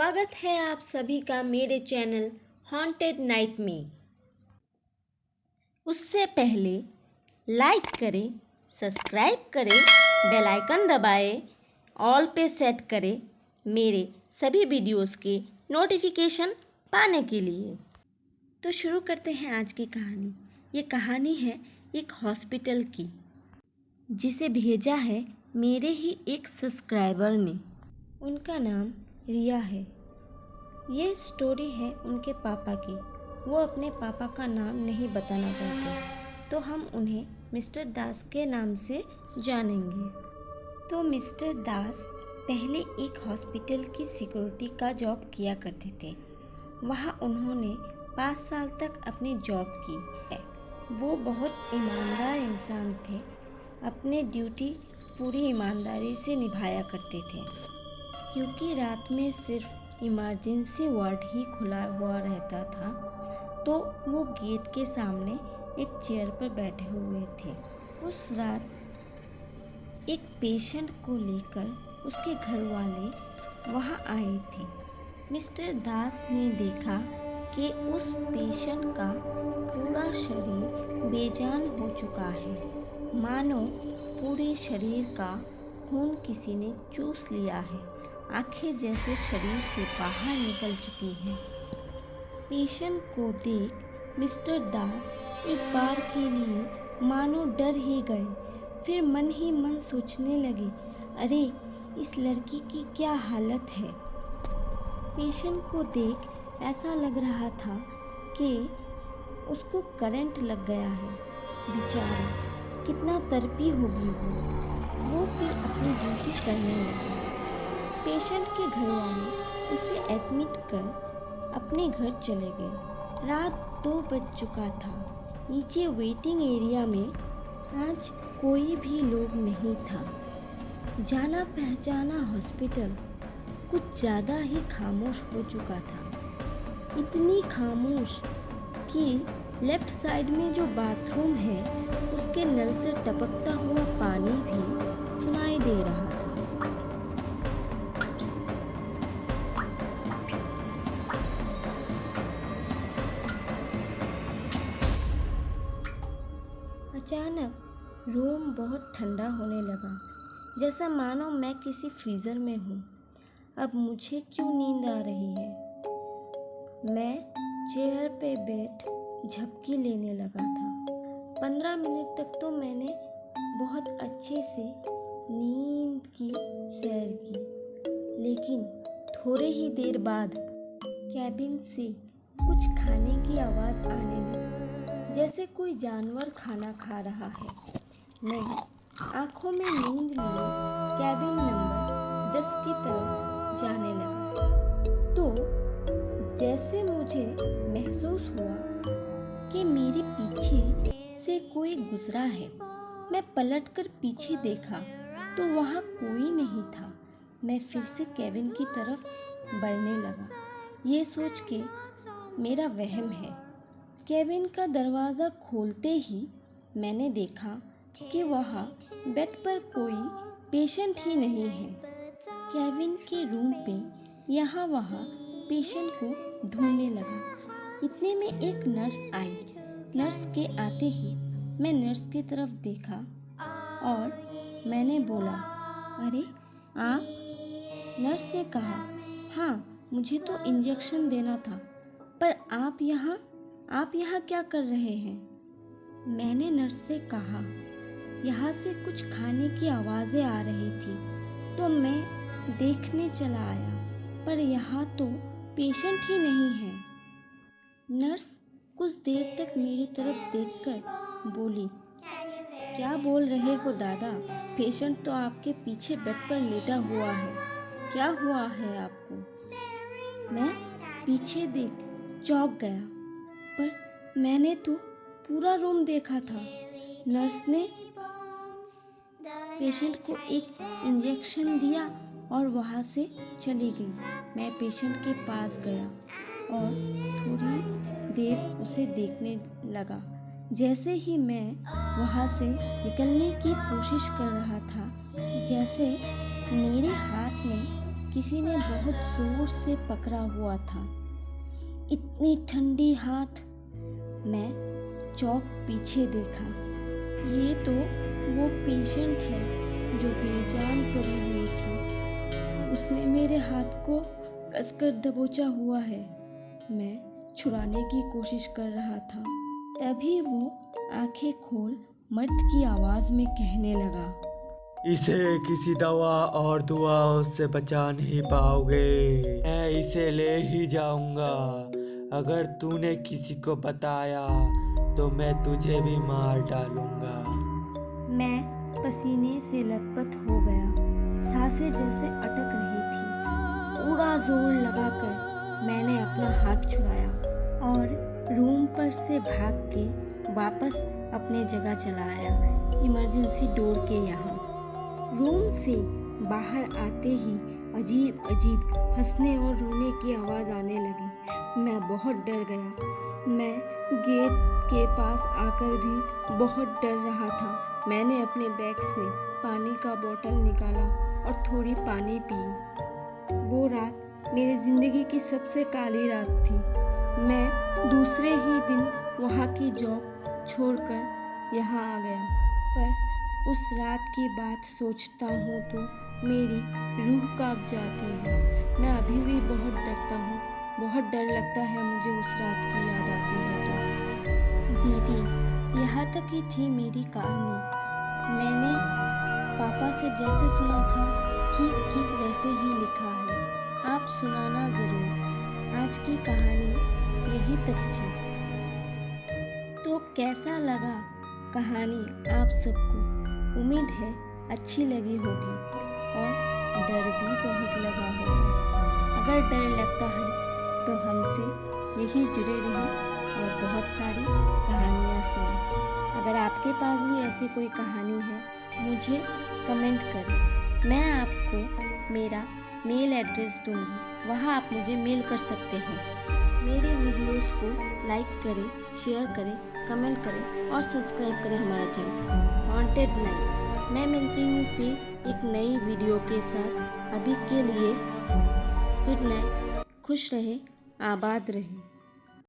स्वागत है आप सभी का मेरे चैनल हॉन्टेड नाइट में। उससे पहले लाइक करें, सब्सक्राइब करें, बेल आइकन दबाएं, ऑल पे सेट करें मेरे सभी वीडियोस के नोटिफिकेशन पाने के लिए। तो शुरू करते हैं आज की कहानी। ये कहानी है एक हॉस्पिटल की, जिसे भेजा है मेरे ही एक सब्सक्राइबर ने। उनका नाम रिया है। ये स्टोरी है उनके पापा की। वो अपने पापा का नाम नहीं बताना चाहते, तो हम उन्हें मिस्टर दास के नाम से जानेंगे। तो मिस्टर दास पहले एक हॉस्पिटल की सिक्योरिटी का जॉब किया करते थे। वहाँ उन्होंने 5 साल तक अपनी जॉब की है। वो बहुत ईमानदार इंसान थे। अपने ड्यूटी पूरी ईमानदारी से निभाया करते थे, क्योंकि रात में सिर्फ इमरजेंसी वार्ड ही खुला हुआ रहता था। तो वो गेट के सामने एक चेयर पर बैठे हुए थे। उस रात एक पेशेंट को लेकर उसके घर वाले वहाँ आए थे। मिस्टर दास ने देखा कि उस पेशेंट का पूरा शरीर बेजान हो चुका है, मानो पूरे शरीर का खून किसी ने चूस लिया है। आंखें जैसे शरीर से बाहर निकल चुकी हैं। पेशेंट को देख मिस्टर दास एक बार के लिए मानो डर ही गए। फिर मन ही मन सोचने लगे, अरे इस लड़की की क्या हालत है। पेशेंट को देख ऐसा लग रहा था कि उसको करंट लग गया है। बेचारी कितना तड़पी होगी वो फिर अपनी ड्यूटी करने लगे। पेशेंट के घर वाले उसे एडमिट कर अपने घर चले गए। रात 2 बज चुका था। नीचे वेटिंग एरिया में आज कोई भी लोग नहीं था। जाना पहचाना हॉस्पिटल कुछ ज़्यादा ही खामोश हो चुका था। इतनी खामोश कि लेफ्ट साइड में जो बाथरूम है उसके नल से टपकता हुआ पानी भी सुनाई दे रहा था। अचानक रूम बहुत ठंडा होने लगा, जैसा मानो मैं किसी फ्रीज़र में हूँ। अब मुझे क्यों नींद आ रही है। मैं चेयर पे बैठ झपकी लेने लगा था। 15 मिनट तक तो मैंने बहुत अच्छे से नींद की सैर की, लेकिन थोड़े ही देर बाद कैबिन से कुछ खाने की आवाज़ आने लगी, जैसे कोई जानवर खाना खा रहा है। मैं आंखों में नींद लिए कैबिन नंबर 10 की तरफ जाने लगा। तो जैसे मुझे महसूस हुआ कि मेरे पीछे से कोई गुजरा है। मैं पलटकर पीछे देखा तो वहाँ कोई नहीं था। मैं फिर से कैबिन की तरफ बढ़ने लगा, ये सोच के मेरा वहम है। कैबिन का दरवाज़ा खोलते ही मैंने देखा कि वहाँ बेड पर कोई पेशेंट ही नहीं है। कैबिन के रूम पे यहाँ वहाँ पेशेंट को ढूंढने लगा। इतने में एक नर्स आई। नर्स के आते ही मैं नर्स की तरफ देखा और मैंने बोला, अरे आप? नर्स ने कहा, हाँ मुझे तो इंजेक्शन देना था, पर आप यहाँ क्या कर रहे हैं? मैंने नर्स से कहा, यहाँ से कुछ खाने की आवाज़ें आ रही थी तो मैं देखने चला आया, पर यहाँ तो पेशेंट ही नहीं है। नर्स कुछ देर तक मेरी तरफ देखकर बोली, क्या बोल रहे हो दादा? पेशेंट तो आपके पीछे बेड पर लेटा हुआ है। क्या हुआ है आपको? मैं पीछे देख चौंक गया, पर मैंने तो पूरा रूम देखा था। नर्स ने पेशेंट को एक इंजेक्शन दिया और वहाँ से चली गई। मैं पेशेंट के पास गया और थोड़ी देर उसे देखने लगा। जैसे ही मैं वहाँ से निकलने की कोशिश कर रहा था, जैसे मेरे हाथ में किसी ने बहुत जोर से पकड़ा हुआ था। इतनी ठंडी हाथ। मैं चौंक पीछे देखा। ये तो वो पेशेंट है जो बेजान पड़ी हुई थी। उसने मेरे हाथ को कसकर दबोचा हुआ है। मैं छुड़ाने की कोशिश कर रहा था। तभी वो आंखें खोल मर्द की आवाज़ में कहने लगा, इसे किसी दवा और दुआओं से बचा नहीं पाओगे। मैं इसे ले ही जाऊंगा। अगर तूने किसी को बताया तो मैं तुझे भी मार डालूंगा। मैं पसीने से लथपथ हो गया। सांसें जैसे अटक रही थी। पूरा जोर लगाकर मैंने अपना हाथ छुड़ाया और रूम पर से भाग के वापस अपने जगह चला आया, इमरजेंसी डोर के यहाँ। रूम से बाहर आते ही अजीब अजीब हंसने और रोने की आवाज़ आने लगी। मैं बहुत डर गया। मैं गेट के पास आकर भी बहुत डर रहा था। मैंने अपने बैग से पानी का बोतल निकाला और थोड़ी पानी पी। वो रात मेरी ज़िंदगी की सबसे काली रात थी। मैं दूसरे ही दिन वहाँ की जॉब छोड़कर यहाँ आ गया, पर उस रात की बात सोचता हूँ तो मेरी रूह कांप जाती है। मैं अभी भी बहुत डरता हूँ। बहुत डर लगता है मुझे उस रात की याद आती है तो। दीदी, यहाँ तक ही थी मेरी कहानी। मैंने पापा से जैसे सुना था ठीक ठीक वैसे ही लिखा है। आप सुनाना ज़रूर। आज की कहानी यही तक थी। तो कैसा लगा कहानी आप सबको? उम्मीद है अच्छी लगी होगी और डर भी बहुत लगा होगा। अगर डर लगता है तो हमसे यही जुड़े रहें और बहुत सारी कहानियाँ सुनें। अगर आपके पास भी ऐसी कोई कहानी है मुझे कमेंट करें। मैं आपको मेरा मेल एड्रेस दूँगी, वहाँ आप मुझे मेल कर सकते हैं। मेरे वीडियोस को लाइक करें, शेयर करें, कमेंट करें और सब्सक्राइब करें हमारा चैनल हॉन्टेड नाइट। मैं मिलती हूँ फिर एक नई वीडियो के साथ। अभी के लिए गुड नाइट। खुश रहे, आबाद रहे।